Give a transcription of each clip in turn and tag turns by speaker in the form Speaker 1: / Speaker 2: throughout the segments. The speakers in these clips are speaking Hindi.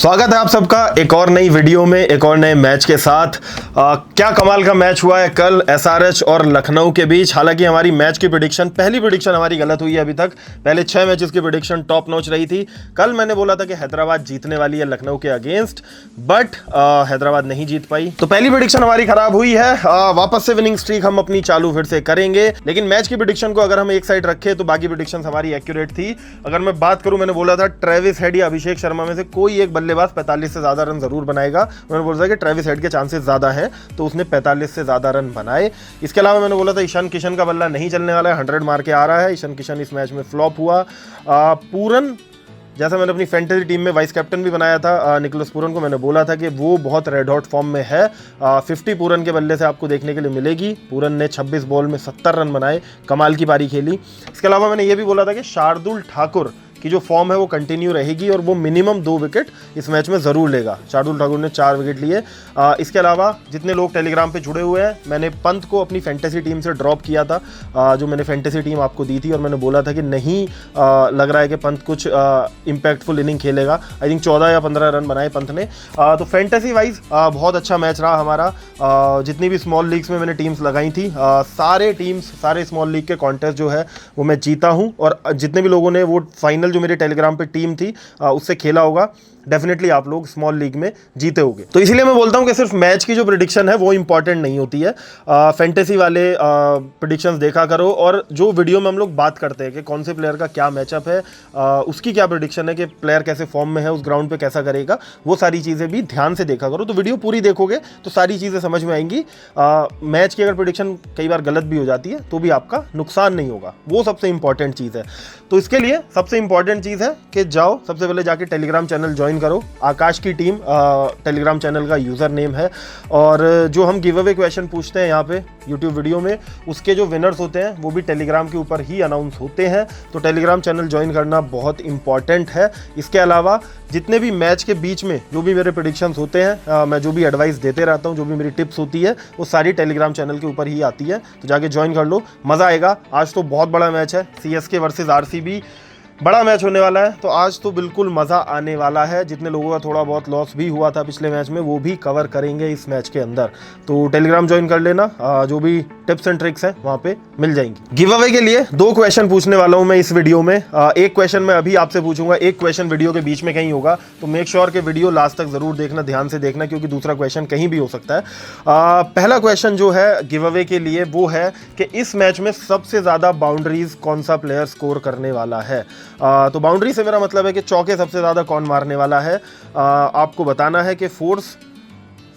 Speaker 1: स्वागत है आप सबका एक और नई वीडियो में, एक और नए मैच के साथ। क्या कमाल का मैच हुआ है कल एसआरएच और लखनऊ के बीच। हालांकि हमारी मैच की प्रेडिक्शन, पहली प्रेडिक्शन हमारी गलत हुई है अभी तक। पहले 6 मैचेस की प्रेडिक्शन टॉप नॉच रही थी। कल मैंने बोला था कि हैदराबाद जीतने वाली है लखनऊ के अगेंस्ट, बट हैदराबाद नहीं जीत पाई, तो पहली प्रेडिक्शन हमारी खराब हुई है। वापस से विनिंग स्ट्रीक हम अपनी चालू फिर से करेंगे, लेकिन मैच की प्रेडिक्शन को अगर हम एक साइड रखें तो बाकी प्रेडिक्शन हमारी एक्यूरेट थी। अगर मैं बात करूं, मैंने बोला था ट्रेविस हेड या अभिषेक शर्मा में से कोई एक बल्लेबाज 45 से ज्यादा रन जरूर बनाएगा। मैंने बोला था कि ट्रेविस हेड के चांसेस ज्यादा हैं, तो उसने 45 से ज्यादा रन बनाए। इसके अलावा मैंने बोला था ईशान किशन का बल्ला नहीं चलने वाला है, 100 मार के आ रहा है। ईशान किशन इस मैच में फ्लॉप हुआ। पूरन, जैसा मैंने अपनी फैंटेसी टीम में वाइस कैप्टन भी बनाया था निकोलस पूरन को, मैंने बोला था कि वो बहुत रेड हॉट फॉर्म में है। 50 पूरन के बल्ले से आपको देखने के लिए मिलेगी। पूरन ने 26 बॉल में 70 रन बनाए, कमाल की पारी खेली। इसके अलावा मैंने ये भी बोला था कि शार्दुल ठाकुर की जो फॉर्म है वो कंटिन्यू रहेगी और वो मिनिमम 2 विकेट इस मैच में ज़रूर लेगा। शार्दुल ठाकुर ने 4 विकेट लिए। इसके अलावा जितने लोग टेलीग्राम पे जुड़े हुए हैं, मैंने पंत को अपनी फैंटेसी टीम से ड्रॉप किया था, जो मैंने फैंटेसी टीम आपको दी थी, और मैंने बोला था कि नहीं लग रहा है कि पंत कुछ इम्पैक्टफुल इनिंग खेलेगा। आई थिंक 14 या 15 रन बनाए पंत ने। तो फैंटेसी वाइज बहुत अच्छा मैच रहा हमारा। जितनी भी स्मॉल लीग्स में मैंने टीम्स लगाई थी, सारे स्मॉल लीग के कॉन्टेस्ट जो है वो मैं जीता हूँ, और जितने भी लोगों ने वो फाइनल जो मेरे टेलीग्राम पे टीम थी उससे खेला होगा, डेफिनेटली आप लोग स्मॉल लीग में जीते होंगे। तो इसीलिए मैं बोलता हूं कि सिर्फ मैच की जो प्रेडिक्शन है वो इंपॉर्टेंट नहीं होती है। फैंटेसी वाले प्रेडिक्शंस देखा करो, और जो वीडियो में हम लोग बात करते हैं कि कौन से प्लेयर का क्या मैचअप है, उसकी क्या प्रेडिक्शन है, कि प्लेयर कैसे फॉर्म में है, उस ग्राउंड पे कैसा करेगा, वो सारी चीज़ें भी ध्यान से देखा करो। तो वीडियो पूरी देखोगे तो सारी चीज़ें समझ में आएंगी। मैच की अगर प्रेडिक्शन कई बार गलत भी हो जाती है तो भी आपका नुकसान नहीं होगा, वो सबसे इंपॉर्टेंट चीज़ है। तो इसके लिए सबसे इंपॉर्टेंट चीज़ है कि जाओ सबसे पहले जाके टेलीग्राम चैनल ज्वाइन करो। आकाश की टीम टेलीग्राम चैनल का यूज़र नेम है, और जो हम गिव अवे क्वेश्चन पूछते हैं यहाँ पे यूट्यूब वीडियो में, उसके जो विनर्स होते हैं वो भी टेलीग्राम के ऊपर ही अनाउंस होते हैं। तो टेलीग्राम चैनल ज्वाइन करना बहुत इंपॉर्टेंट है। इसके अलावा जितने भी मैच के बीच में जो भी मेरे प्रेडिक्शंस होते हैं, मैं जो भी एडवाइस देते रहता हूँ, जो भी मेरी टिप्स होती है, वो सारी टेलीग्राम चैनल के ऊपर ही आती है। तो जाके ज्वाइन कर लो, मज़ा आएगा। आज तो बहुत बड़ा मैच है, CSK वर्सेस RCB, बड़ा मैच होने वाला है। तो आज तो बिल्कुल मज़ा आने वाला है। जितने लोगों का थोड़ा बहुत लॉस भी हुआ था पिछले मैच में, वो भी कवर करेंगे इस मैच के अंदर। तो टेलीग्राम ज्वाइन कर लेना, जो भी टिप्स एंड ट्रिक्स हैं वहाँ पे मिल जाएंगी। गिव अवे के लिए 2 क्वेश्चन पूछने वाला हूँ मैं इस वीडियो में। एक क्वेश्चन मैं अभी आपसे पूछूंगा, एक क्वेश्चन वीडियो के बीच में कहीं होगा, तो मेक श्योर कि वीडियो लास्ट तक ज़रूर देखना, ध्यान से देखना, क्योंकि दूसरा क्वेश्चन कहीं भी हो सकता है। पहला क्वेश्चन जो है गिव अवे के लिए वो है कि इस मैच में सबसे ज़्यादा बाउंड्रीज कौन सा प्लेयर स्कोर करने वाला है। तो बाउंड्री से मेरा मतलब है कि चौके सबसे ज़्यादा कौन मारने वाला है। आपको बताना है कि फोर्स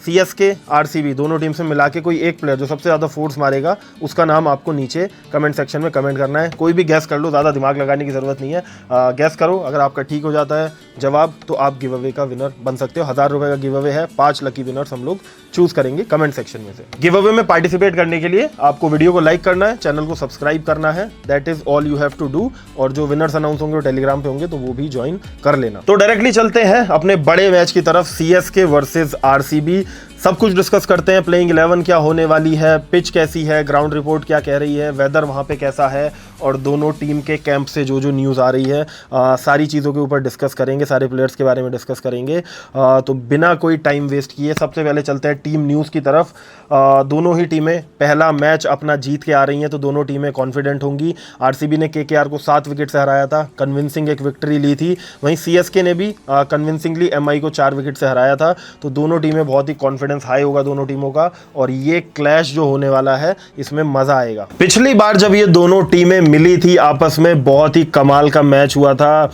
Speaker 1: CSK RCB दोनों टीम से मिला के कोई एक प्लेयर जो सबसे ज़्यादा फोर्स मारेगा, उसका नाम आपको नीचे कमेंट सेक्शन में कमेंट करना है। कोई भी गैस कर लो, ज़्यादा दिमाग लगाने की ज़रूरत नहीं है। गैस करो, अगर आपका ठीक हो जाता है जवाब तो आप गिव अवे का विनर बन सकते हो। 1000 रुपये का गिव अवे है, 5 लकी विनर्स हम लोग चूज करेंगे कमेंट सेक्शन में से। गिव अवे में पार्टिसिपेट करने के लिए आपको वीडियो को लाइक करना है, चैनल को सब्सक्राइब करना है, that is all you have to do. और जो विनर्स अनाउंस होंगे वो टेलीग्राम पे होंगे, तो वो भी ज्वाइन कर लेना। तो डायरेक्टली चलते हैं अपने बड़े मैच की तरफ, CSK वर्सेज RCB। सब कुछ डिस्कस करते हैं। प्लेइंग 11 क्या होने वाली है, पिच कैसी है, ग्राउंड रिपोर्ट क्या कह रही है, वेदर वहाँ पे कैसा है, और दोनों टीम के कैंप से जो न्यूज़ आ रही है, सारी चीज़ों के ऊपर डिस्कस करेंगे, सारे प्लेयर्स के बारे में डिस्कस करेंगे। तो बिना कोई टाइम वेस्ट किए सबसे पहले चलते हैं टीम न्यूज़ की तरफ। दोनों ही टीमें पहला मैच अपना जीत के आ रही हैं, तो दोनों टीमें कॉन्फिडेंट होंगी। RCB ने KKR को 7 विकेट से हराया था, कन्विंसिंग एक विक्ट्री ली थी। वहीं CSK ने भी कन्विंसिंगली MI को 4 विकेट से हराया था। तो दोनों टीमें बहुत ही कॉन्फिडेंस हाई होगा दोनों टीमों का, और ये क्लैश जो होने वाला है इसमें मजा आएगा। पिछली बार जब ये दोनों टीमें मिली थी आपस में, बहुत ही कमाल का मैच हुआ था।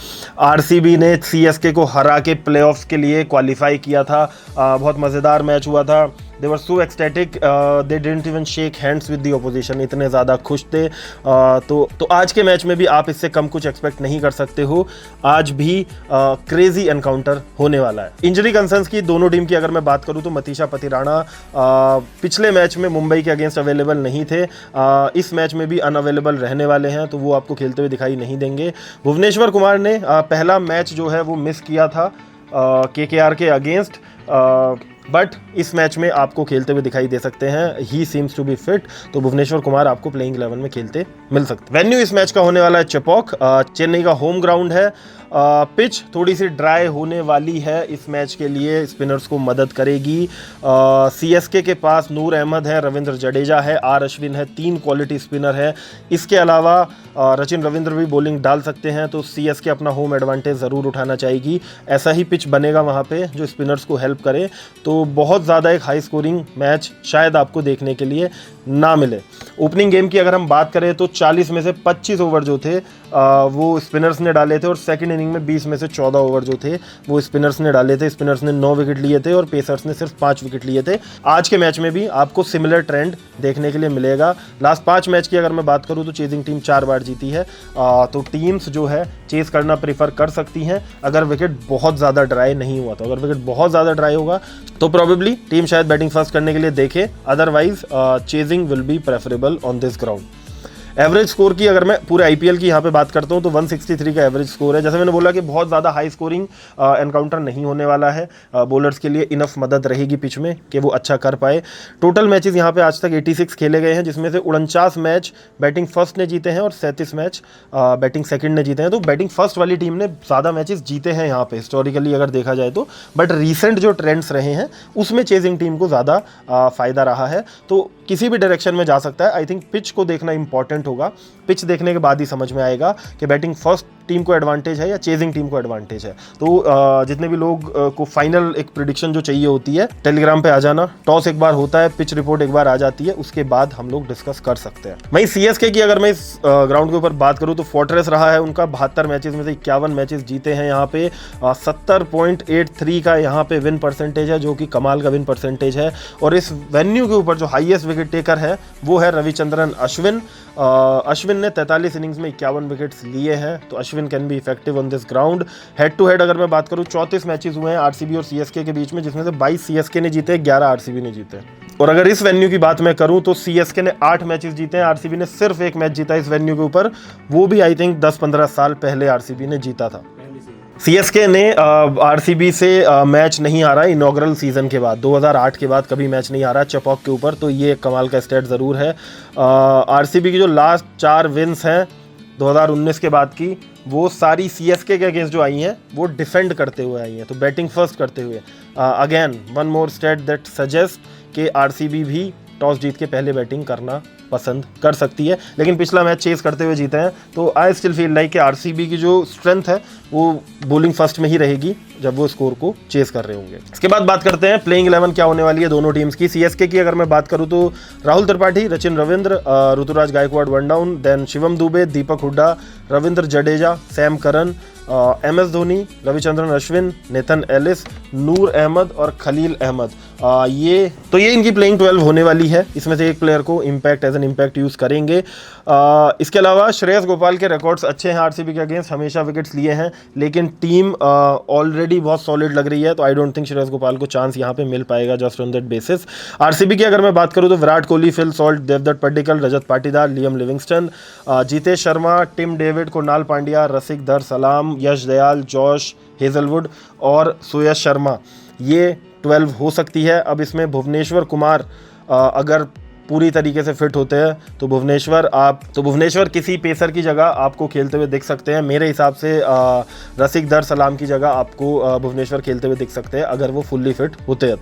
Speaker 1: RCB ने CSK को हरा के प्लेऑफ्स के लिए क्वालिफाई किया था। बहुत मज़ेदार मैच हुआ था। They were so ecstatic, they didn't even shake hands with the opposition, इतने ज़्यादा खुश थे। तो आज के मैच में भी आप इससे कम कुछ एक्सपेक्ट नहीं कर सकते हो। आज भी क्रेजी एनकाउंटर होने वाला है। इंजरी कंसर्न्स की दोनों टीम की अगर मैं बात करूं तो मतीशा पतिराणा पिछले मैच में मुंबई के अगेंस्ट अवेलेबल नहीं थे, इस मैच में भी अनअवेलेबल रहने वाले हैं, तो वो आपको खेलते हुए दिखाई नहीं देंगे। भुवनेश्वर कुमार ने पहला मैच जो है वो मिस किया था KKR के अगेंस्ट, बट इस मैच में आपको खेलते हुए दिखाई दे सकते हैं, he seems to be fit, तो भुवनेश्वर कुमार आपको प्लेइंग 11 में खेलते मिल सकते। वेन्यू इस मैच का होने वाला है चेपॉक, चेन्नई का होम ग्राउंड है। पिच थोड़ी सी ड्राई होने वाली है, इस मैच के लिए स्पिनर्स को मदद करेगी। सीएसके के पास नूर अहमद है, रविंद्र जडेजा है, आर अश्विन है, 3 क्वालिटी स्पिनर है। इसके अलावा रचिन रविंद्र भी बॉलिंग डाल सकते हैं, तो सीएसके अपना होम एडवांटेज ज़रूर उठाना चाहेगी। ऐसा ही पिच बनेगा वहाँ पे जो स्पिनर्स को हेल्प करे, तो बहुत ज़्यादा एक हाई स्कोरिंग मैच शायद आपको देखने के लिए ना मिले। ओपनिंग गेम की अगर हम बात करें तो 40 में से 25 ओवर जो थे वो स्पिनर्स ने डाले थे, और सेकंड इनिंग में 20 में से 14 ओवर जो थे वो स्पिनर्स ने डाले थे। स्पिनर्स ने 9 विकेट लिए थे और पेसर्स ने सिर्फ 5 विकेट लिए थे। आज के मैच में भी आपको सिमिलर ट्रेंड देखने के लिए मिलेगा। लास्ट 5 मैच की अगर मैं बात करूं तो चेजिंग टीम 4 बार जीती है, तो टीम्स जो है चेस करना प्रीफर कर सकती हैं अगर विकेट बहुत ज़्यादा ड्राई नहीं हुआ। तो अगर विकेट बहुत ज़्यादा ड्राई होगा तो प्रोबेबली टीम शायद बैटिंग फर्स्ट करने के लिए देखे, otherwise chasing will be preferable on this ground. Average score की अगर मैं पूरे आईपीएल की यहाँ पे बात करता हूँ तो 163 का एवरेज स्कोर है। जैसे मैंने बोला कि बहुत ज़्यादा हाई स्कोरिंग एनकाउंटर नहीं होने वाला है, बॉलर्स के लिए इनफ मदद रहेगी पिच में कि वो अच्छा कर पाए। टोटल मैचेस यहाँ पे आज तक 86 खेले गए हैं, जिसमें से 49 मैच बैटिंग फर्स्ट ने जीते हैं और 37 मैच बैटिंग सेकंड ने जीते हैं। तो बैटिंग फर्स्ट वाली टीम ने ज़्यादा मैचेस जीते हैं यहाँ पे हिस्टोरिकली अगर देखा जाए तो, बट रिसेंट जो ट्रेंड्स रहे हैं उसमें चेजिंग टीम को ज़्यादा फ़ायदा रहा है। तो किसी भी डायरेक्शन में जा सकता है। आई थिंक पिच को देखना इंपॉर्टेंट होगा, पिच देखने के बाद ही समझ में आएगा कि बैटिंग फर्स्ट टीम को एडवांटेज है या चेजिंग टीम को एडवांटेज है। तो जितने भी लोग को फाइनल एक प्रेडिक्शन जो चाहिए होती है, टेलीग्राम पे आ जाना। टॉस एक बार होता है, पिच रिपोर्ट एक बार आ जाती है, उसके बाद हम लोग डिस्कस कर सकते हैं। वहीं सीएसके की अगर मैं इस ग्राउंड के ऊपर बात करूं तो फोर्ट्रेस रहा है उनका, 72 मैचेस में से 51 मैचेस जीते हैं यहाँ पे। 70.83 का यहाँ पे विन परसेंटेज है, जो कि कमाल का विन परसेंटेज है। और इस वेन्यू के ऊपर जो हाईएस्ट विकेट टेकर है वो है रविचंद्रन अश्विन। अश्विन ने 43 इनिंग्स में 51 विकेट्स लिए हैं, तो Ashwin can be effective on this ground. Head to head अगर मैं बात करूं 34 मैचेस हुए हैं आरसीबी और सीएसके के बीच में, जिसमें से 22 सीएसके ने जीते, 11 आरसीबी ने जीते। और अगर इस वेन्यू की बात मैं करूं तो सीएसके ने 8 मैचेस जीते हैं, आरसीबी ने सिर्फ 1 मैच जीता इस वेन्यू के ऊपर, वो भी आई थिंक 10-15 साल पहले आरसीबी ने जीता था। सीएसके ने आरसीबी से मैच नहीं हारा इनॉग्रल सीजन के बाद, 2008 के बाद कभी मैच नहीं हारा चेपॉक के ऊपर, तो ये कमाल का स्टेट ज़रूर है। आरसीबी की जो लास्ट 4 विन्स हैं 2019 के बाद की, वो सारी सीएसके के अगेंस्ट जो आई हैं वो डिफेंड करते हुए आई हैं, तो बैटिंग फर्स्ट करते हुए। Again one more state that suggest कि आरसीबी भी टॉस जीत के पहले बैटिंग करना पसंद कर सकती है, लेकिन पिछला मैच चेस करते हुए जीते हैं, तो आई स्टिल फील लाइक कि आरसीबी की जो स्ट्रेंथ है वो बॉलिंग फर्स्ट में ही रहेगी जब वो स्कोर को चेस कर रहे होंगे। इसके बाद बात करते हैं प्लेइंग 11 क्या होने वाली है दोनों टीम्स की। सीएसके की अगर मैं बात करूं तो Rahul Tripathi, Rachin Ravindra, Ruturaj Gaikwad one down, then Shivam Dube, Deepak Hooda, Ravindra Jadeja, Sam Curran, MS Dhoni, Ravichandran Ashwin, Nathan Ellis, Noor Ahmad और खलील अहमद। ये इनकी प्लेइंग 12 होने वाली है। इसमें से एक प्लेयर को impact as an impact use करेंगे। इसके अलावा श्रेयस गोपाल के रिकॉर्ड्स अच्छे हैं आरसीबी के अगेंस्ट, हमेशा विकेट्स लिए हैं, लेकिन टीम ऑलरेडी बहुत सॉलिड लग रही है, तो I don't think Shreyas Gopal को चांस यहाँ पे मिल पाएगा just on that basis. RCB की अगर मैं बात करूँ तो Virat Kohli, Phil Salt, Devdutt Padikkal, Rajat Patidar, Liam Livingstone, Jitesh Sharma, Tim David, Krunal Pandya, Rasikh Dar Salam, Yash Dayal, Josh Hazlewood और सुयश शर्मा, ये 12 हो सकती है। अब इसमें भुवनेश्वर कुमार अगर पूरी तरीके से फिट होते हैं तो भुवनेश्वर किसी पेसर की जगह आपको खेलते हुए दिख सकते हैं। मेरे हिसाब से रसिक दर सलाम की जगह आपको भुवनेश्वर खेलते हुए दिख सकते हैं अगर वो फुल्ली फिट होते हैं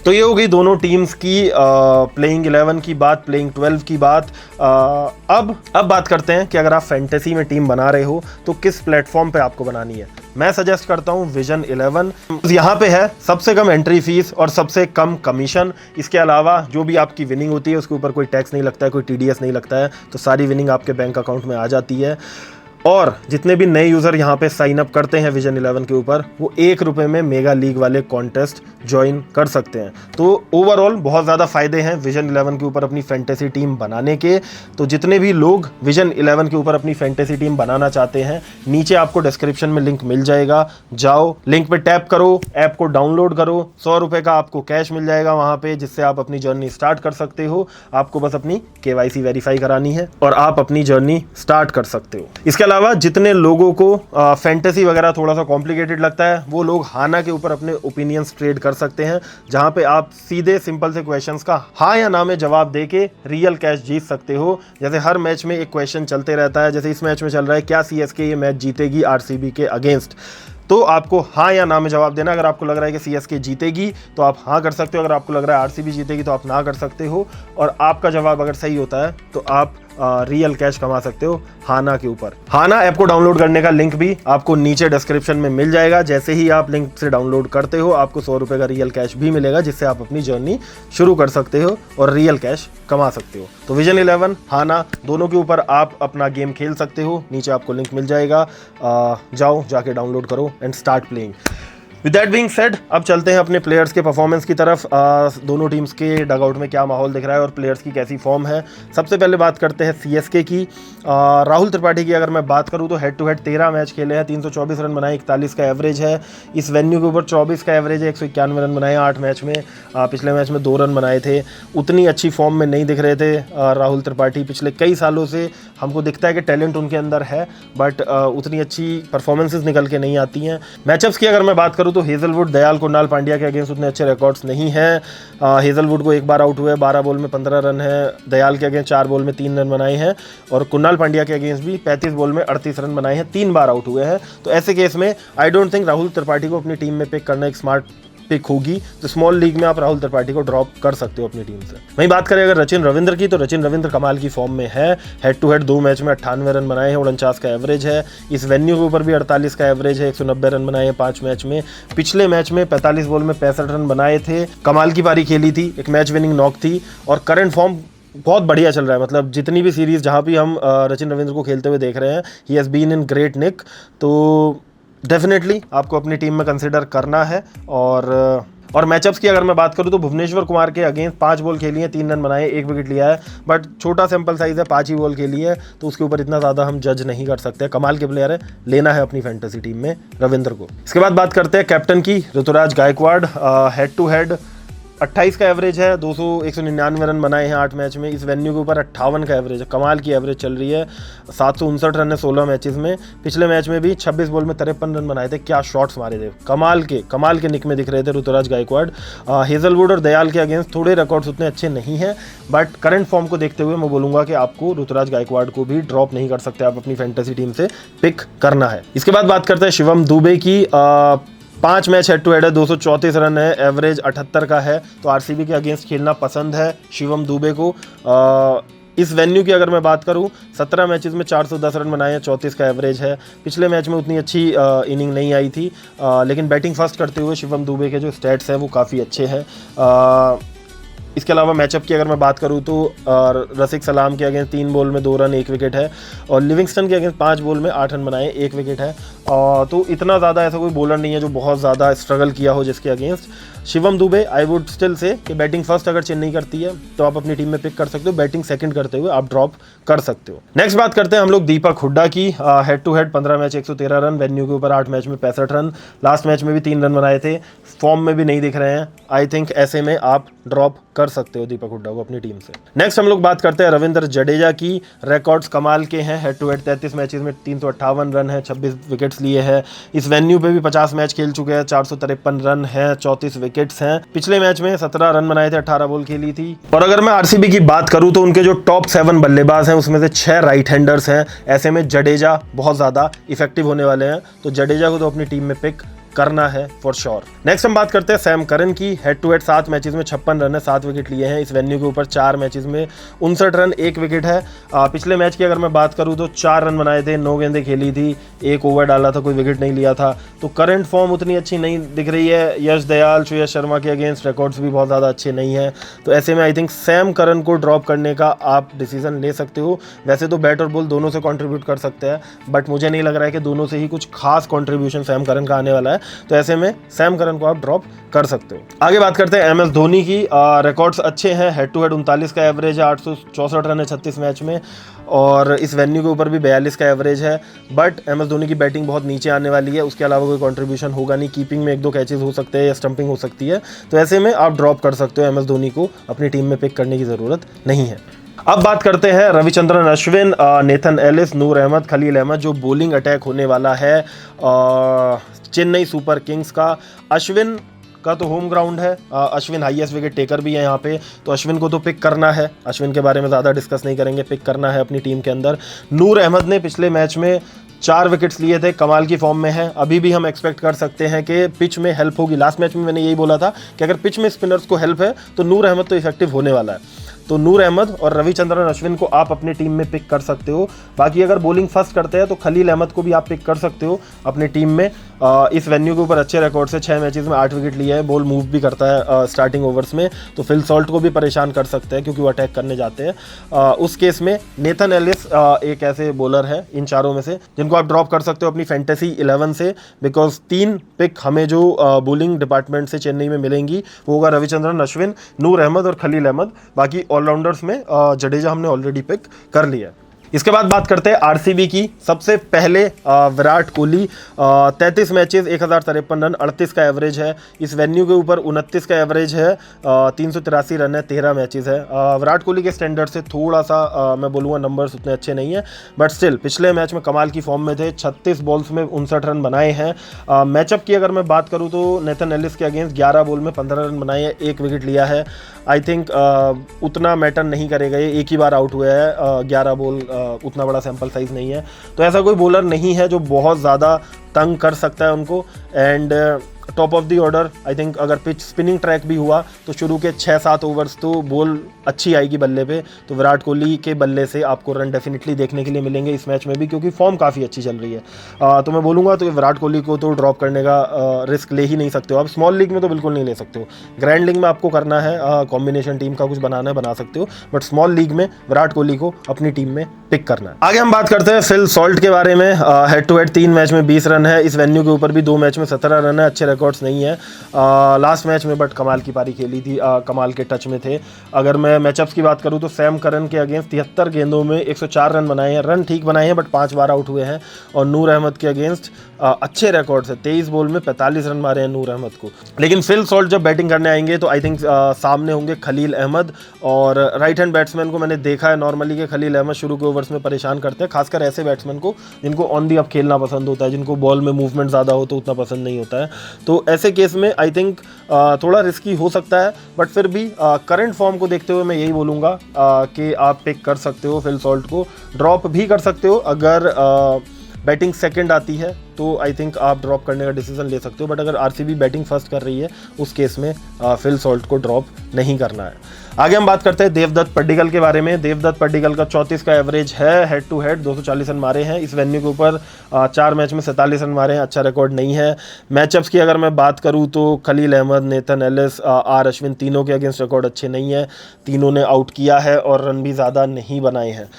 Speaker 1: तो ये हो गई दोनों टीम्स की प्लेइंग 11 की बात, प्लेइंग 12 की बात। अब बात करते हैं कि अगर आप फैंटेसी में टीम बना रहे हो तो किस प्लेटफॉर्म पे आपको बनानी है। मैं सजेस्ट करता हूं विजन 11। यहाँ पे है सबसे कम एंट्री फीस और सबसे कम कमीशन। इसके अलावा जो भी आपकी विनिंग होती है उसके ऊपर कोई टैक्स नहीं लगता है, कोई टीडीएस नहीं लगता है, तो सारी विनिंग आपके बैंक अकाउंट में आ जाती है। और जितने भी नए यूज़र यहाँ पे साइन अप करते हैं विजन 11 के ऊपर, वो 1 रुपये में मेगा लीग वाले कॉन्टेस्ट ज्वाइन कर सकते हैं। तो ओवरऑल बहुत ज़्यादा फ़ायदे हैं विजन 11 के ऊपर अपनी फैंटेसी टीम बनाने के। तो जितने भी लोग विजन 11 के ऊपर अपनी फैंटेसी टीम बनाना चाहते हैं, नीचे आपको डिस्क्रिप्शन में लिंक मिल जाएगा, जाओ लिंक पे टैप करो, ऐप को डाउनलोड करो, 100 रुपये का आपको कैश मिल जाएगा वहाँ पे, जिससे आप अपनी जर्नी स्टार्ट कर सकते हो। आपको बस अपनी KYC वेरीफाई करानी है और आप अपनी जर्नी स्टार्ट कर सकते हो। इसके अलावा जितने लोगों को फैंटेसी वगैरह थोड़ा सा कॉम्प्लिकेटेड लगता है वो लोग हाना के ऊपर अपने ओपिनियंस ट्रेड कर सकते हैं, जहां पे आप सीधे सिंपल से क्वेश्चंस का हाँ या ना में जवाब देके रियल कैश जीत सकते हो। जैसे हर मैच में एक क्वेश्चन चलते रहता है, जैसे इस मैच में चल रहा है क्या सीएसके ये मैच जीतेगी आरसीबी के अगेंस्ट, तो आपको हाँ या ना में जवाब देना। अगर आपको लग रहा है कि सीएसके जीतेगी तो आप हाँ कर सकते हो, अगर आपको लग रहा है आरसीबी जीतेगी तो आप ना कर सकते हो, और आपका जवाब अगर सही होता है तो आप रियल कैश कमा सकते हो हाना के ऊपर। हाना ऐप को डाउनलोड करने का लिंक भी आपको नीचे डिस्क्रिप्शन में मिल जाएगा। जैसे ही आप लिंक से डाउनलोड करते हो आपको 100 रुपये का रियल कैश भी मिलेगा, जिससे आप अपनी जर्नी शुरू कर सकते हो और रियल कैश कमा सकते हो। तो विजन 11 हाना दोनों के ऊपर आप अपना गेम खेल सकते हो, नीचे आपको लिंक मिल जाएगा, जाओ जाके डाउनलोड करो and start playing. With that being said, अब चलते हैं अपने प्लेयर्स के परफॉर्मेंस की तरफ। दोनों टीम्स के डगआउट में क्या माहौल दिख रहा है और प्लेयर्स की कैसी फॉर्म है। सबसे पहले बात करते हैं सीएसके की। राहुल त्रिपाठी की अगर मैं बात करूं तो हेड टू हेड 13 मैच खेले हैं, 324 रन बनाए, 41 का एवरेज है। इस वेन्यू के ऊपर 24 का एवरेज है, 191 रन बनाए 8 मैच में। पिछले मैच में 2 रन बनाए थे। उतनी अच्छी फॉर्म में नहीं दिख रहे थे राहुल त्रिपाठी। पिछले कई सालों से हमको दिखता है कि टैलेंट उनके अंदर है, बट उतनी अच्छी परफॉर्मेंसेस निकल के नहीं आती हैं। मैचअप्स की अगर मैं बात करूं तो हेजलवुड, दयाल, कुणाल पांड्या के अगेंस्ट उतने अच्छे रिकॉर्ड्स नहीं हैं। हेजलवुड को एक बार आउट हुए, 12 बॉल में 15 रन है। दयाल के अगेंस्ट 4 बॉल में 3 रन बनाए हैं, और कुणाल पांड्या के अगेंस्ट भी 35 बॉल में 38 रन बनाए हैं, 3 बार आउट हुए हैं। तो ऐसे केस में आई डोंट थिंक राहुल त्रिपाठी को अपनी टीम में पिक करना एक स्मार्ट पिक होगी। तो स्मॉल लीग में आप राहुल त्रिपाठी को ड्रॉप कर सकते हो अपनी टीम से। वहीं बात करें अगर रचिन रविंद्र की, तो रचिन रविंद्र कमाल की फॉर्म में है। हेड टू हेड 2 मैच में 98 रन बनाए हैं, 49 का एवरेज है। इस वेन्यू के ऊपर भी 48 का एवरेज है, 190 रन बनाए हैं 5 मैच में। पिछले मैच में 45 बॉल में 65 रन बनाए थे। कमाल की पारी खेली थी, एक मैच विनिंग नॉक थी, और करंट फॉर्म बहुत बढ़िया चल रहा है। मतलब जितनी भी सीरीज जहाँ भी हम रचिन रविंद्र को खेलते हुए देख रहे हैं, he has been in great nick. तो डेफिनेटली आपको अपनी टीम में कंसिडर करना है। और मैचअप्स की अगर मैं बात करूं तो भुवनेश्वर कुमार के अगेंस्ट 5 बॉल खेली है, 3 रन बनाए, 1 विकेट लिया है, बट छोटा सैंपल साइज है, 5 ही बॉल खेली है, तो उसके ऊपर इतना ज़्यादा हम जज नहीं कर सकते। कमाल के प्लेयर है, लेना है अपनी फैंटेसी टीम में रविंद्र को। इसके बाद बात करते हैं कैप्टन की, Ruturaj Gaikwad. Head to head 28 का एवरेज है, 199 रन बनाए हैं 8 मैच में। इस वेन्यू के ऊपर 58 का एवरेज है, कमाल की एवरेज चल रही है। 759 रन है 16 मैचेस में। पिछले मैच में भी 26 बॉल में 53 रन बनाए थे। क्या शॉट्स मारे थे, कमाल के निक में दिख रहे थे ऋतुराज गायकवाड़। हेजलवुड और दयाल के अगेंस्ट थोड़े रिकॉर्ड्स उतने अच्छे नहीं हैं, बट करंट फॉर्म को देखते हुए मैं बोलूँगा कि आपको ऋतुराज गायकवाड़ को भी ड्रॉप नहीं कर सकते, आप अपनी फैंटेसी टीम से पिक करना है। इसके बाद बात करते हैं शिवम दुबे की। 5 मैच हेड टू हेड है, 234 रन है, एवरेज 78 का है। तो आरसीबी के अगेंस्ट खेलना पसंद है शिवम दुबे को। इस वेन्यू की अगर मैं बात करूं, 17 मैचेस में 410 रन बनाए हैं, 34 का एवरेज है। पिछले मैच में उतनी अच्छी इनिंग नहीं आई थी, लेकिन बैटिंग फर्स्ट करते हुए शिवम दुबे के जो स्टैट्स हैं वो काफ़ी अच्छे हैं। इसके अलावा मैचअप की अगर मैं बात करूं तो रसिक सलाम के अगेंस्ट 3 बॉल में 2 रन 1 विकेट है, और लिविंगस्टन के अगेंस्ट 5 बॉल में 8 रन बनाए 1 विकेट है। तो इतना ज़्यादा ऐसा कोई बॉलर नहीं है जो बहुत ज़्यादा स्ट्रगल किया हो जिसके against. Shivam Dubey I would still say कि बैटिंग फर्स्ट अगर चेन्नई करती है तो आप अपनी टीम में पिक कर सकते हो, बैटिंग सेकंड करते हुए आप ड्रॉप कर सकते हो। नेक्स्ट बात करते हैं हम लोग दीपक हुड्डा की। Head to head 15 match 113 run, venue के ऊपर 8 मैच में 65 रन, लास्ट मैच में भी 3 रन बनाए थे। फॉर्म में भी नहीं दिख रहे हैं, आई थिंक ऐसे में आप ड्रॉप कर सकते हो दीपक हुड्डा को अपनी टीम से। नेक्स्ट हम लोग बात करते हैं रविंद्र जडेजा की। रिकॉर्ड्स कमाल के हैं, हेड टू हेड 33 मैचेस में 358 रन है, 26 विकेट्स लिए हैं। इस वेन्यू पे भी 50 मैच खेल चुके हैं, 453 रन है, 34 विकेट्स हैं। पिछले मैच में 17 रन बनाए थे, 18 बॉल खेली थी। और अगर मैं आरसीबी की बात करूं तो उनके जो टॉप 7 बल्लेबाज हैं उसमें से 6 राइट हैंडर्स हैं। ऐसे में जडेजा बहुत ज़्यादा इफेक्टिव होने वाले हैं, तो जडेजा को तो अपनी टीम में पिक करना है फॉर श्योर। नेक्स्ट हम बात करते हैं सैम करन की। हेड टू हेड 7 मैचेस में 56 रन है, 7 विकेट लिए हैं। इस वेन्यू के ऊपर 4 मैचेस में 59 रन 1 विकेट है। पिछले मैच की अगर मैं बात करूं तो 4 रन बनाए थे, 9 गेंदें खेली थी, 1 ओवर डाला था, कोई विकेट नहीं लिया था। तो करंट फॉर्म उतनी अच्छी नहीं दिख रही है। यश दयाल, श्रेयस शर्मा के अगेंस्ट रिकॉर्ड्स भी बहुत ज़्यादा अच्छे नहीं हैं। तो ऐसे में आई थिंक सैम करन को ड्रॉप करने का आप डिसीजन ले सकते हो। वैसे तो बैट और बॉल दोनों से कॉन्ट्रीब्यूट कर सकते हैं, बट मुझे नहीं लग रहा है कि दोनों से ही कुछ खास कॉन्ट्रीब्यूशन सैम करन का आने वाला है। तो ऐसे में सैम करन को आप ड्रॉप कर सकते हो। आगे बात करते हैं एमएस धोनी की। रिकॉर्ड्स अच्छे हैं, हेड टू हेड 39 का एवरेज है, 864 रन है 36 मैच में, और इस वेन्यू के ऊपर भी 42 का एवरेज है। बट एमएस धोनी की बैटिंग बहुत नीचे आने वाली है, उसके अलावा कोई कंट्रीब्यूशन होगा नहीं। कीपिंग में 1-2 कैचेस हो सकते हैं या स्टंपिंग हो सकती है, तो ऐसे में आप ड्रॉप कर सकते हो। एमएस धोनी को अपनी टीम में पिक करने की ज़रूरत नहीं है। अब बात करते हैं रविचंद्रन अश्विन, नेथन एलिस, नूर अहमद, खलील अहमद, जो बॉलिंग अटैक होने वाला है चेन्नई सुपर किंग्स का। अश्विन का तो होम ग्राउंड है, अश्विन हाईएस्ट विकेट टेकर भी है यहाँ पे, तो अश्विन को तो पिक करना है। अश्विन के बारे में ज़्यादा डिस्कस नहीं करेंगे, पिक करना है अपनी टीम के अंदर। नूर अहमद ने पिछले मैच में 4 विकेट्स लिए थे, कमाल की फॉर्म में है। अभी भी हम एक्सपेक्ट कर सकते हैं कि पिच में हेल्प होगी। लास्ट मैच में मैंने यही बोला था कि अगर पिच में स्पिनर्स को हेल्प है तो नूर अहमद तो इफेक्टिव होने वाला है। तो नूर अहमद और रविचंद्रन अश्विन को आप अपनी टीम में पिक कर सकते हो। बाकी अगर बॉलिंग फर्स्ट करते हैं तो खलील अहमद को भी आप पिक कर सकते हो अपनी टीम में। इस वेन्यू के ऊपर अच्छे रिकॉर्ड से 6 मैचेस में 8 विकेट लिए है, बॉल मूव भी करता है स्टार्टिंग ओवर्स में, तो फिल सॉल्ट को भी परेशान कर सकते हैं क्योंकि वो अटैक करने जाते हैं। उस केस में नेथन एलिस एक ऐसे बॉलर है इन चारों में से जिनको आप ड्रॉप कर सकते हो अपनी फैंटेसी 11 से, बिकॉज 3 पिक हमें जो बॉलिंग डिपार्टमेंट से चेन्नई में मिलेंगी वो होगा रविचंद्रन अश्विन, नूर अहमद और खलील अहमद। बाकी ऑलराउंडर्स में जडेजा हमने ऑलरेडी पिक कर लिया है। इसके बाद बात करते हैं आरसीबी की। सबसे पहले विराट कोहली, 33 मैचेस 1053 रन, 38 का एवरेज है। इस वेन्यू के ऊपर 29 का एवरेज है, 383 रन है, 13 मैचेस है। विराट कोहली के स्टैंडर्ड से थोड़ा सा मैं बोलूँगा नंबर्स उतने अच्छे नहीं है, बट स्टिल पिछले मैच में कमाल की फॉर्म में थे। 36 बॉल्स में 59 रन बनाए हैं। मैचअप की अगर मैं बात करूँ तो नेथन एलिस के अगेंस्ट 11 बॉल में 15 रन बनाए हैं, 1 विकेट लिया है। आई थिंक उतना मैटर नहीं करेगा, ये एक ही बार आउट हुआ है, 11 बॉल उतना बड़ा सैंपल साइज नहीं है, तो ऐसा कोई बॉलर नहीं है जो बहुत ज़्यादा तंग कर सकता है उनको। And top of the order I think अगर पिच स्पिनिंग ट्रैक भी हुआ तो शुरू के 6-7 ओवर्स तो बॉल अच्छी आएगी बल्ले पे, तो विराट कोहली के बल्ले से आपको रन डेफिनेटली देखने के लिए मिलेंगे इस मैच में भी, क्योंकि फॉर्म काफ़ी अच्छी चल रही है। तो मैं बोलूँगा तो विराट कोहली को तो ड्रॉप करने का रिस्क ले ही नहीं सकते हो आप। स्मॉल लीग में तो बिल्कुल नहीं ले सकते हो, ग्रैंड लीग में आपको करना है, कॉम्बिनेशन टीम का कुछ बनाना है, बना सकते हो, बट स्मॉल लीग में विराट कोहली को अपनी टीम में पिक करना है। आगे हम बात करते हैं फिल सॉल्ट के बारे में। हेड टू हेड 3 मैच में 20 रन है, इस वेन्यू के ऊपर भी 2 मैच में 17 रन है, अच्छे रिकॉर्ड्स नहीं है लास्ट मैच में, बट कमाल की पारी खेली थी, कमाल के टच में थे। अगर मैं मैचअप्स की बात करूं तो सैम करन के अगेंस्ट 73 गेंदों में 104 रन बनाए हैं, रन ठीक बनाए हैं बट 5 बार आउट हुए हैं। और नूर अहमद के अगेंस्ट अच्छे रिकॉर्ड्स है, 23 बॉल में 45 रन मारे हैं नूर अहमद को। लेकिन फिल सॉल्ट जब बैटिंग करने आएंगे तो आई थिंक सामने होंगे खलील अहमद, और राइट हैंड बैट्समैन को मैंने देखा है नॉर्मली कि खलील अहमद शुरू के ओवर्स में परेशान करते हैं, खासकर ऐसे बैट्समैन को जिनको ऑन दी अप खेलना पसंद होता है, जिनको बॉल में मूवमेंट ज़्यादा हो तो उतना पसंद नहीं होता है। तो ऐसे केस में आई थिंक थोड़ा रिस्की हो सकता है, बट फिर भी करंट फॉर्म को देखते हुए मैं यही बोलूँगा कि आप पिक कर सकते हो फिल सॉल्ट को, ड्रॉप भी कर सकते हो अगर बैटिंग सेकंड आती है तो आई थिंक आप ड्रॉप करने का डिसीजन ले सकते हो, बट अगर आरसीबी बैटिंग फर्स्ट कर रही है उस केस में फिल सॉल्ट को ड्रॉप नहीं करना है। आगे हम बात करते हैं देवदत्त पड्डीकल के बारे में। देवदत्त पड्डीकल का 34 का एवरेज है, हेड टू हेड 240 रन मारे हैं, इस वेन्यू के ऊपर 4 मैच में 47 रन मारे हैं, अच्छा रिकॉर्ड नहीं है। मैचअप्स की अगर मैं बात करूं तो Khaleel Ahmed, Nathan Ellis, R Ashwin, तीनों के अगेंस्ट रिकॉर्ड अच्छे नहीं है, तीनों ने आउट किया है और रन भी ज़्यादा नहीं बनाए हैं।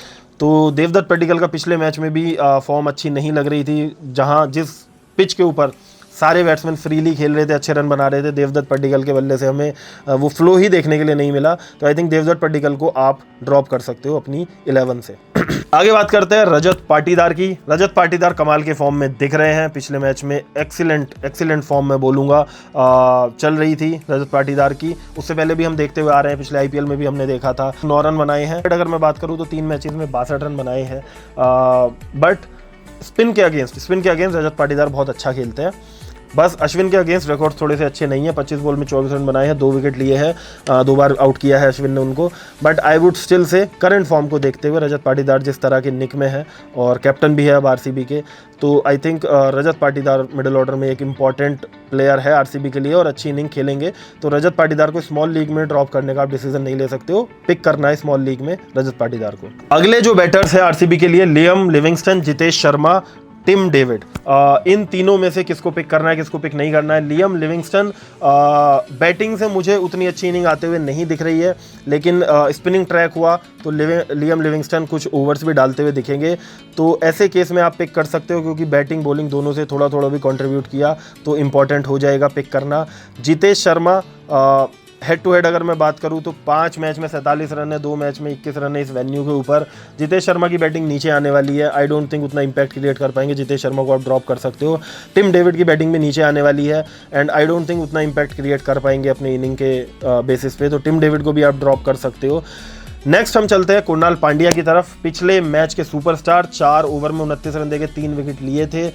Speaker 1: तो देवदत्त पड्डीकल का पिछले मैच में भी फॉर्म अच्छी नहीं लग रही थी, जहां जिस पिच के ऊपर सारे बैट्समैन फ्रीली खेल रहे थे, अच्छे रन बना रहे थे, देवदत्त पड्डीकल के बल्ले से हमें वो फ्लो ही देखने के लिए नहीं मिला। तो आई थिंक देवदत्त पड्डीकल को आप ड्रॉप कर सकते हो अपनी 11 से। आगे बात करते हैं रजत पाटीदार की। रजत पाटीदार कमाल के फॉर्म में दिख रहे हैं, पिछले मैच में एक्सीलेंट फॉर्म में बोलूँगा चल रही थी रजत पाटीदार की। उससे पहले भी हम देखते हुए आ रहे हैं, पिछले आईपीएल में भी हमने देखा था 9 रन बनाए हैं। अगर मैं बात करूँ तो 3 मैचेस में 62 रन बनाए हैं, बट स्पिन के अगेंस्ट रजत पाटीदार बहुत अच्छा खेलते हैं। बस अश्विन के अगेंस्ट रिकॉर्ड थोड़े से अच्छे नहीं है, 25 बॉल में 24 रन बनाए हैं, 2 विकेट लिए हैं, 2 बार आउट किया है अश्विन ने उनको। But I would still say current form को देखते हुए रजत पाटीदार जिस तरह के निक में है और कैप्टन भी है अब आरसीबी के, तो I think Rajat Patidar middle order में एक इंपॉर्टेंट प्लेयर है आरसीबी के लिए और अच्छी इनिंग खेलेंगे। तो रजत पाटीदार को स्मॉल लीग में ड्रॉप करने का आप डिसीजन नहीं ले सकते हो, पिक करना है स्मॉल लीग में रजत पाटीदार को। अगले जो बैटर्स है आरसीबी के लिए, Liam Livingstone, Jitesh Sharma, Tim David, इन तीनों में से किसको पिक करना है, किसको पिक नहीं करना है। लियम लिविंगस्टन बैटिंग से मुझे उतनी अच्छी इनिंग आते हुए नहीं दिख रही है, लेकिन स्पिनिंग ट्रैक हुआ तो लियम लिविंगस्टन कुछ ओवर्स भी डालते हुए दिखेंगे, तो ऐसे केस में आप पिक कर सकते हो, क्योंकि बैटिंग बॉलिंग दोनों से थोड़ा थोड़ा भी कंट्रीब्यूट किया तो इंपॉर्टेंट हो जाएगा पिक करना। Jitesh Sharma head to head अगर मैं बात करूं तो 5 मैच में 47 रन है, 2 मैच में 21 रन है इस वेन्यू के ऊपर। जितेश शर्मा की बैटिंग नीचे आने वाली है, आई डोंट थिंक उतना इंपैक्ट क्रिएट कर पाएंगे, जितेश शर्मा को आप ड्रॉप कर सकते हो। टिम डेविड की बैटिंग भी नीचे आने वाली है एंड आई डोंट थिंक उतना इंपैक्ट क्रिएट कर पाएंगे अपने इनिंग के बेसिस पे, तो टिम डेविड को भी आप ड्रॉप कर सकते हो। नेक्स्ट हम चलते हैं कुणाल पांड्या की तरफ। पिछले मैच के सुपरस्टार 4 ओवर में 29 रन देके 3 विकेट लिए थे।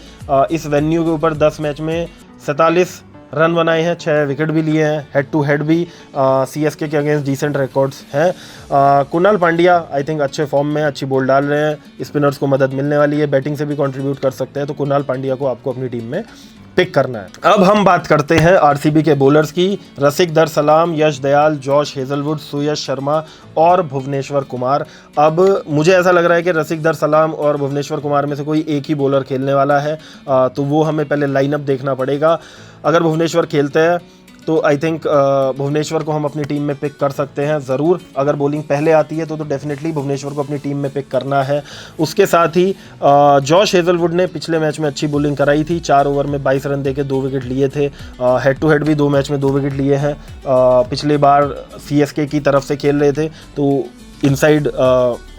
Speaker 1: इस वेन्यू के ऊपर 10 मैच में 47 रन बनाए हैं, 6 विकेट भी लिए हैं। हेड टू हेड भी सीएसके के अगेंस्ट डिसेंट रिकॉर्ड्स हैं। कुणाल पांड्या आई थिंक अच्छे फॉर्म में, अच्छी बॉल डाल रहे हैं, स्पिनर्स को मदद मिलने वाली है, बैटिंग से भी कंट्रीब्यूट कर सकते हैं, तो कुणाल पांड्या को आपको अपनी टीम में पिक करना है। अब हम बात करते हैं आरसीबी के बॉलर्स की। रसिक दर सलाम, यश दयाल, जॉश हेजलवुड, सुयश शर्मा और भुवनेश्वर कुमार। अब मुझे ऐसा लग रहा है कि रसिक दर सलाम और भुवनेश्वर कुमार में से कोई एक ही बॉलर खेलने वाला है, तो वो हमें पहले लाइनअप देखना पड़ेगा। अगर भुवनेश्वर खेलते हैं तो आई थिंक भुवनेश्वर को हम अपनी टीम में पिक कर सकते हैं ज़रूर। अगर बॉलिंग पहले आती है तो डेफिनेटली भुवनेश्वर को अपनी टीम में पिक करना है। उसके साथ ही जॉश हेजलवुड ने पिछले मैच में अच्छी बॉलिंग कराई थी, 4 ओवर में 22 रन देके 2 विकेट लिए थे। हेड टू हेड भी 2 मैच में 2 विकेट लिए हैं। पिछली बार सीएसके की तरफ से खेल रहे थे, तो इनसाइड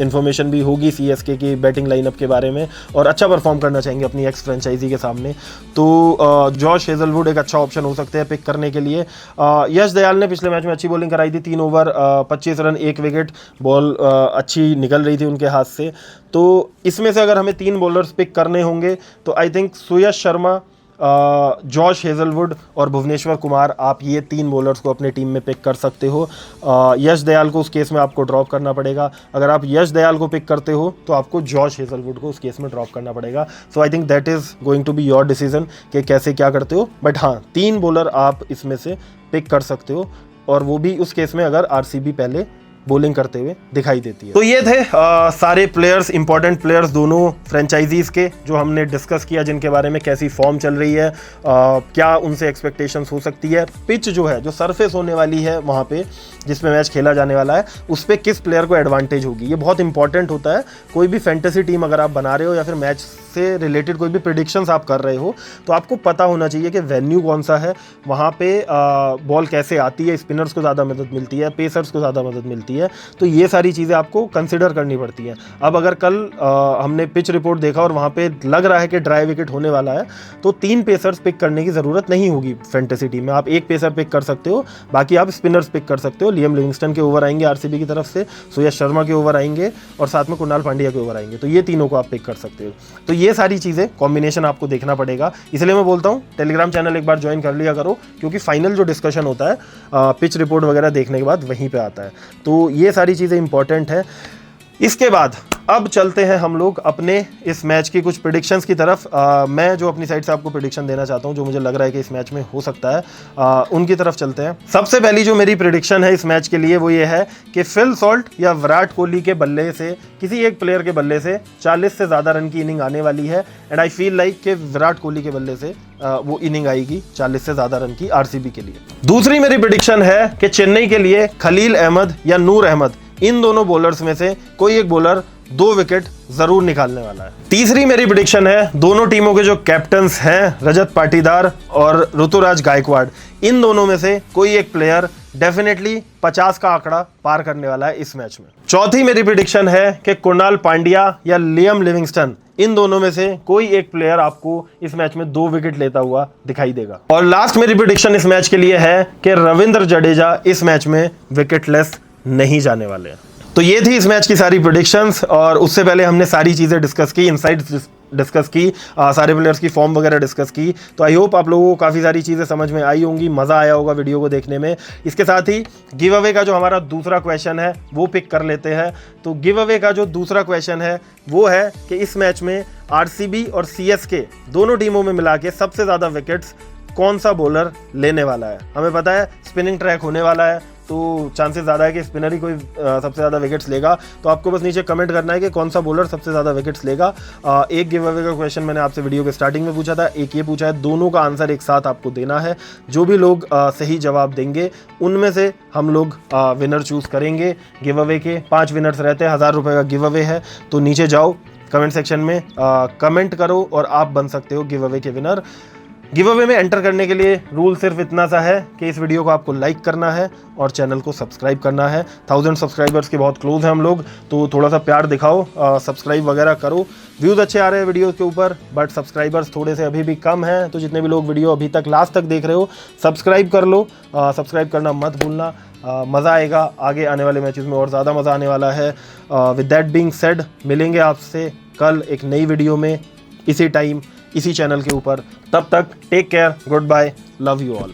Speaker 1: इन्फॉर्मेशन भी होगी सीएसके की बैटिंग लाइनअप के बारे में, और अच्छा परफॉर्म करना चाहेंगे अपनी एक्स फ्रेंचाइजी के सामने, तो जॉश हेजलवुड एक अच्छा ऑप्शन हो सकते हैं पिक करने के लिए। यश दयाल ने पिछले मैच में अच्छी बॉलिंग कराई थी, 3 ओवर 25 रन 1 विकेट, बॉल अच्छी निकल रही थी उनके हाथ से। तो इसमें से अगर हमें 3 बॉलर्स पिक करने होंगे तो I think Suyash Sharma, Josh Hazlewood और भुवनेश्वर कुमार, आप ये 3 बॉलर्स को अपने टीम में पिक कर सकते हो। यश दयाल को उस केस में आपको ड्रॉप करना पड़ेगा। अगर आप यश दयाल को पिक करते हो तो आपको जॉश हेजलवुड को उस केस में ड्रॉप करना पड़ेगा। So I think that is going to be your decision कि कैसे क्या करते हो, बट हाँ 3 बॉलर आप इसमें से पिक कर सकते हो, और वो भी उस केस में अगर आरसीबी पहले बॉलिंग करते हुए दिखाई देती है। तो ये थे सारे प्लेयर्स, इंपॉर्टेंट प्लेयर्स दोनों फ्रेंचाइजीज के, जो हमने डिस्कस किया, जिनके बारे में कैसी फॉर्म चल रही है, क्या उनसे एक्सपेक्टेशंस हो सकती है, पिच जो है, जो सरफेस होने वाली है वहाँ पे जिसमें मैच खेला जाने वाला है, उस पर किस प्लेयर को एडवांटेज होगी, ये बहुत इंपॉर्टेंट होता है। कोई भी फैंटेसी टीम अगर आप बना रहे हो या फिर मैच से रिलेटेड कोई भी प्रेडिक्शंस आप कर रहे हो, तो आपको पता होना चाहिए कि वेन्यू कौन सा है, वहाँ पे बॉल कैसे आती है, स्पिनर्स को ज़्यादा मदद मिलती है, पेसर्स को ज़्यादा मदद मिलती है, तो ये सारी चीज़ें आपको कंसिडर करनी पड़ती हैं। अब अगर कल हमने पिच रिपोर्ट देखा और वहाँ पे लग रहा है कि ड्राई विकेट होने वाला है, तो 3 पेसर्स पिक करने की ज़रूरत नहीं होगी फैंटेसी टीम में। आप 1 पेसर पिक कर सकते हो, बाकी आप स्पिनर्स पिक कर सकते हो। लियम लिविंगस्टन के ओवर आएंगे आरसीबी की तरफ से, सुयश शर्मा के ओवर आएंगे, और साथ में कुणाल पांड्या के ओवर आएंगे, तो ये तीनों को आप पिक कर सकते हो। तो ये सारी चीज़ें कॉम्बिनेशन आपको देखना पड़ेगा, इसलिए मैं बोलता हूँ टेलीग्राम चैनल एक बार ज्वाइन कर लिया करो, क्योंकि फाइनल जो डिस्कशन होता है पिच रिपोर्ट वगैरह देखने के बाद वहीं पे आता है। तो ये सारी चीज़ें इंपॉर्टेंट है। इसके बाद अब चलते हैं हम लोग अपने इस मैच की कुछ प्रेडिक्शंस की तरफ। मैं जो अपनी साइड से आपको प्रेडिक्शन देना चाहता हूं, जो मुझे लग रहा है कि इस मैच में हो सकता है, उनकी तरफ चलते हैं। सबसे पहली जो मेरी प्रेडिक्शन है इस मैच के लिए वो ये है कि फिल सॉल्ट या विराट कोहली के बल्ले से, किसी एक प्लेयर के बल्ले से 40 से ज़्यादा रन की इनिंग आने वाली है, एंड आई फील लाइक कि विराट कोहली के बल्ले से वो इनिंग आएगी 40 से ज़्यादा रन की आरसीबी के लिए। दूसरी मेरी प्रेडिक्शन है कि चेन्नई के लिए खलील अहमद या नूर अहमद, इन दोनों बॉलर्स में से कोई एक बॉलर 2 विकेट जरूर निकालने वाला है। तीसरी मेरी प्रेडिक्शन है दोनों टीमों के जो कैप्टन्स हैं, रजत पाटीदार और ऋतुराज गायकवाड़, इन दोनों में से कोई एक प्लेयर डेफिनेटली 50 का आंकड़ा पार करने वाला है इस मैच में। चौथी मेरी प्रेडिक्शन है कि कुणाल पांड्या या लियम लिविंगस्टन, इन दोनों में से कोई एक प्लेयर आपको इस मैच में 2 विकेट लेता हुआ दिखाई देगा। और लास्ट मेरी प्रेडिक्शन इस मैच के लिए है कि रविंद्र जडेजा इस मैच में विकेटलेस नहीं जाने वाले हैं। तो ये थी इस मैच की सारी प्रेडिक्शंस, और उससे पहले हमने सारी चीज़ें डिस्कस की, इनसाइड्स डिस्कस की, सारे प्लेयर्स की फॉर्म वगैरह डिस्कस की। तो आई होप आप लोगों को काफ़ी सारी चीज़ें समझ में आई होंगी, मज़ा आया होगा वीडियो को देखने में। इसके साथ ही गिव अवे का जो हमारा दूसरा क्वेश्चन है वो पिक कर लेते हैं। तो गिव अवे का जो दूसरा क्वेश्चन है वो है कि इस मैच में आरसीबी और सीएसके दोनों टीमों में मिला के सबसे ज़्यादा विकेट्स कौन सा बॉलर लेने वाला है। हमें पता है स्पिनिंग ट्रैक होने वाला है, तो चांसेस ज़्यादा है कि स्पिनर ही कोई सबसे ज़्यादा विकेट्स लेगा। तो आपको बस नीचे कमेंट करना है कि कौन सा बॉलर सबसे ज़्यादा विकेट्स लेगा। एक गिव अवे का क्वेश्चन मैंने आपसे वीडियो के स्टार्टिंग में पूछा था, एक ये पूछा है, दोनों का आंसर एक साथ आपको देना है। जो भी लोग सही जवाब देंगे उनमें से हम लोग विनर चूज़ करेंगे। गिव अवे के 5 विनर्स रहते हैं, 1000 रुपये का गिव अवे है। तो नीचे जाओ कमेंट सेक्शन में कमेंट करो और आप बन सकते हो गिव अवे के विनर। गिव अवे में एंटर करने के लिए रूल सिर्फ इतना सा है कि इस वीडियो को आपको लाइक करना है और चैनल को सब्सक्राइब करना है। 1000 सब्सक्राइबर्स के बहुत क्लोज हैं हम लोग, तो थोड़ा सा प्यार दिखाओ, सब्सक्राइब वगैरह करो। व्यूज़ अच्छे आ रहे हैं वीडियो के ऊपर, बट सब्सक्राइबर्स थोड़े से अभी भी कम हैं, तो जितने भी लोग वीडियो अभी तक लास्ट तक देख रहे हो सब्सक्राइब कर लो। सब्सक्राइब करना मत भूलना, मज़ा आएगा, आगे आने वाले मैचेस में और ज़्यादा मज़ा आने वाला है। विद दैट बीइंग सेड, मिलेंगे आपसे कल एक नई वीडियो में, इसी टाइम इसी चैनल के ऊपर। तब तक take care, goodbye, love you all.